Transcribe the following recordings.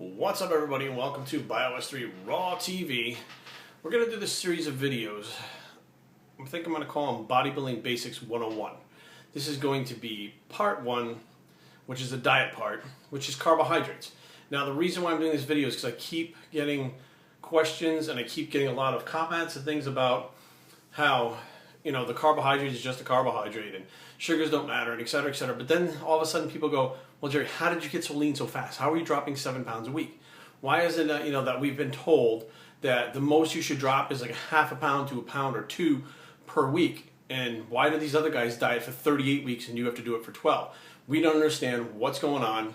What's up, everybody, and welcome to BioS3 Raw TV. We're going to do this series of videos. I think I'm going to call them Bodybuilding Basics 101. This is going to be part one, which is the diet part, which is carbohydrates. Now, the reason why I'm doing this video is because I keep getting questions and I keep getting a lot of comments and things about how, the carbohydrate is just a carbohydrate and sugars don't matter and et cetera, et cetera. But then all of a sudden people go, well, Jerry, how did you get so lean so fast? How are you dropping 7 pounds a week? Why is it that, that we've been told that the most you should drop is like a half a pound to a pound or two per week? And why do these other guys diet for 38 weeks and you have to do it for 12? We don't understand what's going on.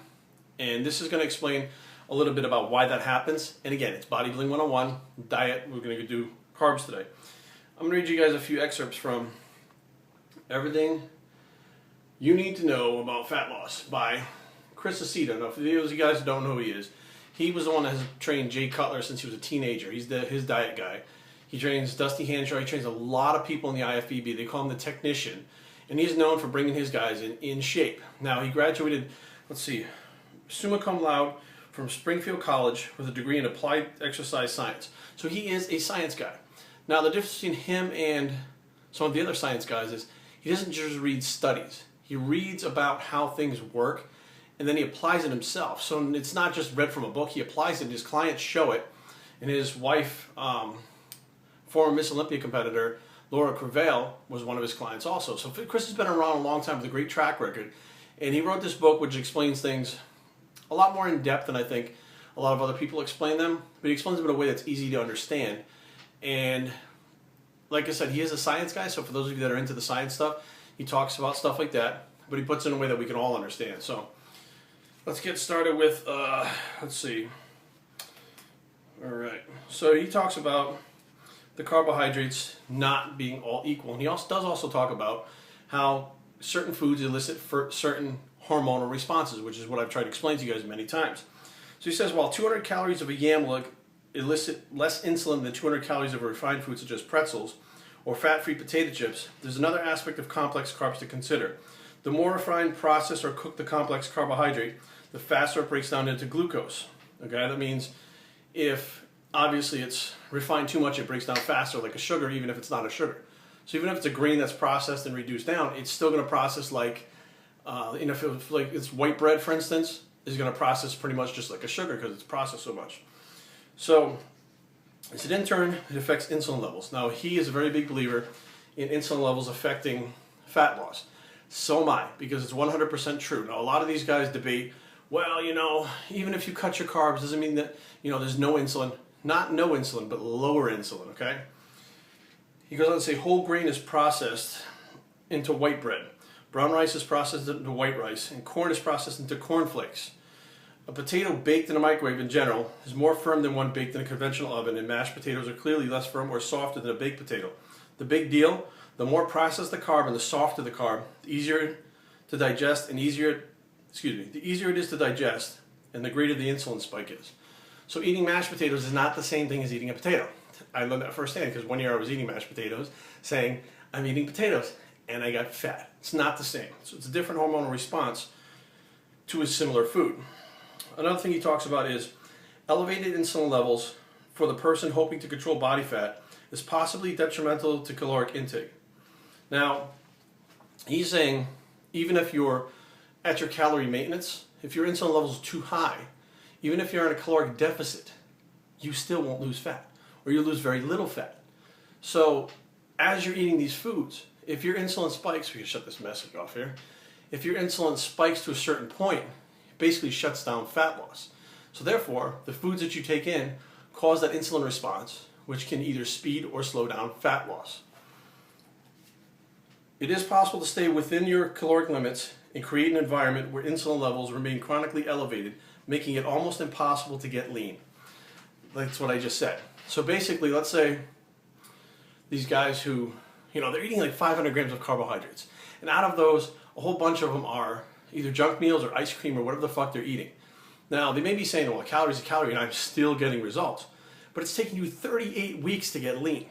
And this is going to explain a little bit about why that happens. And again, it's Bodybuilding 101, diet. We're going to do carbs today. I'm going to read you guys a few excerpts from Everything You Need to Know About Fat Loss by Chris Aceto. Now, for those of you guys who don't know who he is, he was the one that has trained Jay Cutler since he was a teenager. He's his diet guy. He trains Dusty Hanshaw. He trains a lot of people in the IFBB. They call him the technician. And he's known for bringing his guys in shape. Now, he graduated, summa cum laude from Springfield College with a degree in applied exercise science. So he is a science guy. Now, the difference between him and some of the other science guys is he doesn't just read studies. He reads about how things work, and then he applies it himself. So it's not just read from a book. He applies it. His clients show it. And his wife, former Miss Olympia competitor, Laura Crevaille, was one of his clients also. So Chris has been around a long time with a great track record. And he wrote this book which explains things a lot more in depth than I think a lot of other people explain them. But he explains them in a way that's easy to understand. And like I said, he is a science guy, so for those of you that are into the science stuff, he talks about stuff like that, but he puts it in a way that we can all understand. So let's get started with, let's see. All right, so he talks about the carbohydrates not being all equal, and he does also talk about how certain foods elicit for certain hormonal responses, which is what I've tried to explain to you guys many times. So he says, while 200 calories of a yam will elicit less insulin than 200 calories of a refined food such as pretzels or fat-free potato chips, there's another aspect of complex carbs to consider. The more refined, processed, or cooked the complex carbohydrate, the faster it breaks down into glucose. Okay, that means if obviously it's refined too much, it breaks down faster like a sugar, even if it's not a sugar. So even if it's a grain that's processed and reduced down, it's still going to process like, if it's white bread, for instance, is going to process pretty much just like a sugar because it's processed so much. So, in turn, it affects insulin levels. Now, he is a very big believer in insulin levels affecting fat loss. So am I, because it's 100% true. Now, a lot of these guys debate, well, even if you cut your carbs, doesn't mean that, there's no insulin. Not no insulin, but lower insulin, okay? He goes on to say whole grain is processed into white bread. Brown rice is processed into white rice, and corn is processed into cornflakes. A potato baked in a microwave in general is more firm than one baked in a conventional oven, and mashed potatoes are clearly less firm or softer than a baked potato. The big deal, the more processed the carb and the softer the carb, the easier to digest and the easier it is to digest, and the greater the insulin spike is. So eating mashed potatoes is not the same thing as eating a potato. I learned that firsthand because one year I was eating mashed potatoes saying, I'm eating potatoes, and I got fat. It's not the same. So it's a different hormonal response to a similar food. Another thing he talks about is elevated insulin levels for the person hoping to control body fat is possibly detrimental to caloric intake. Now, he's saying even if you're at your calorie maintenance, if your insulin level is too high, even if you're in a caloric deficit, you still won't lose fat, or you lose very little fat. So as you're eating these foods, if your insulin spikes, we can shut this message off here, if your insulin spikes to a certain point, basically shuts down fat loss. So therefore, the foods that you take in cause that insulin response, which can either speed or slow down fat loss. It is possible to stay within your caloric limits and create an environment where insulin levels remain chronically elevated, making it almost impossible to get lean. That's what I just said. So basically, let's say these guys who, they're eating like 500 grams of carbohydrates. And out of those, a whole bunch of them are either junk meals or ice cream or whatever the fuck they're eating. Now, they may be saying, well, a calorie is a calorie and I'm still getting results. But it's taking you 38 weeks to get lean.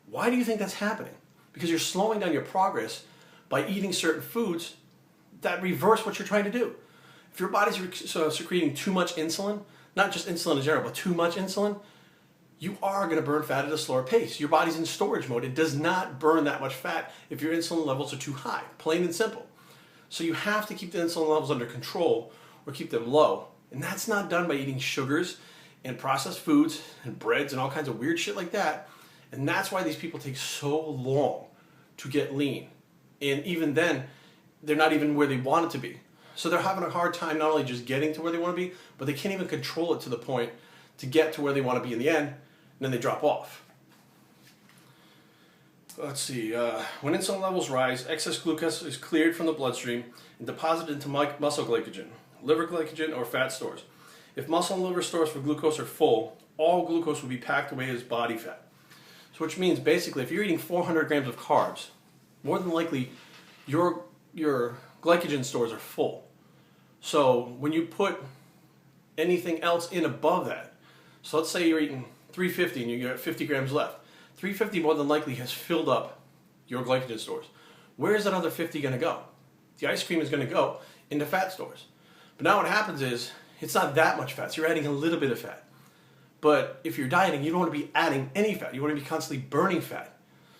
Why do you think that's happening? Because you're slowing down your progress by eating certain foods that reverse what you're trying to do. If your body's secreting too much insulin, not just insulin in general, but too much insulin, you are going to burn fat at a slower pace. Your body's in storage mode. It does not burn that much fat if your insulin levels are too high, plain and simple. So you have to keep the insulin levels under control or keep them low. And that's not done by eating sugars and processed foods and breads and all kinds of weird shit like that. And that's why these people take so long to get lean. And even then, they're not even where they want it to be. So they're having a hard time not only just getting to where they want to be, but they can't even control it to the point to get to where they want to be in the end, and then they drop off. Let's see, when insulin levels rise, excess glucose is cleared from the bloodstream and deposited into muscle glycogen, liver glycogen, or fat stores. If muscle and liver stores for glucose are full, all glucose will be packed away as body fat. So which means basically if you're eating 400 grams of carbs, more than likely your glycogen stores are full. So when you put anything else in above that, so let's say you're eating 350 and you got 50 grams left. 350 more than likely has filled up your glycogen stores. Where is that other 50 going to go? The ice cream is going to go into fat stores. But now what happens is, it's not that much fat, so you're adding a little bit of fat. But if you're dieting, you don't want to be adding any fat. You want to be constantly burning fat.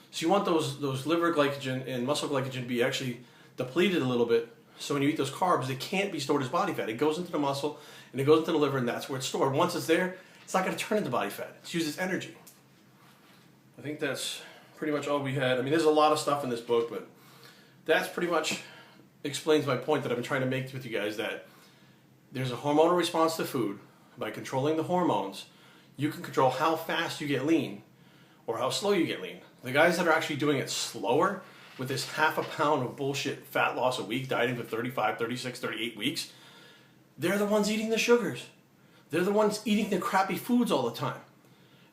So you want those liver glycogen and muscle glycogen to be actually depleted a little bit. So when you eat those carbs, they can't be stored as body fat. It goes into the muscle, and it goes into the liver, and that's where it's stored. Once it's there, it's not going to turn into body fat. It's used as energy. I think that's pretty much all we had. I mean, there's a lot of stuff in this book, but that's pretty much explains my point that I've been trying to make with you guys, that there's a hormonal response to food. By controlling the hormones, you can control how fast you get lean or how slow you get lean. The guys that are actually doing it slower with this half a pound of bullshit fat loss a week, dieting for 35, 36, 38 weeks, they're the ones eating the sugars. They're the ones eating the crappy foods all the time.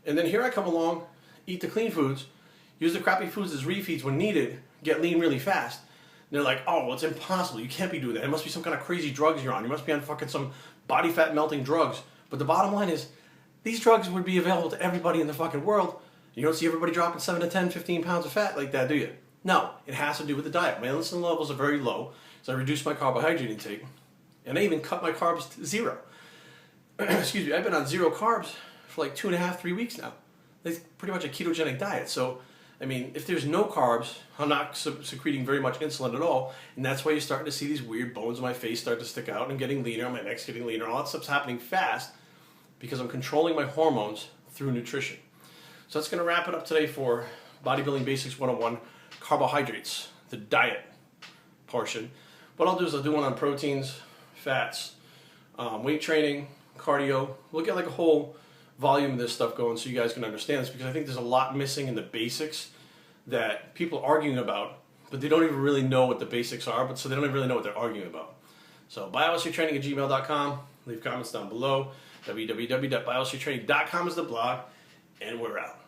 And then here I come along, eat the clean foods, use the crappy foods as refeeds when needed, get lean really fast. And they're like, oh, well, it's impossible. You can't be doing that. It must be some kind of crazy drugs you're on. You must be on fucking some body fat melting drugs. But the bottom line is, these drugs would be available to everybody in the fucking world. You don't see everybody dropping 7 to 10, 15 pounds of fat like that, do you? No, it has to do with the diet. My insulin levels are very low, so I reduced my carbohydrate intake. And I even cut my carbs to zero. Excuse me, I've been on zero carbs for like 2.5, 3 weeks now. It's pretty much a ketogenic diet. So, I mean, if there's no carbs, I'm not secreting very much insulin at all. And that's why you're starting to see these weird bones on my face start to stick out and getting leaner, my neck's getting leaner. All that stuff's happening fast because I'm controlling my hormones through nutrition. So that's going to wrap it up today for Bodybuilding Basics 101, Carbohydrates, the diet portion. What I'll do is I'll do one on proteins, fats, weight training, cardio. We'll get like a whole volume of this stuff going so you guys can understand this, because I think there's a lot missing in the basics that people are arguing about, but they don't even really know what the basics are, but so they don't even really know what they're arguing about. So biohackertraining@gmail.com. Leave comments down below. www.biohackertraining.com is the blog, and we're out.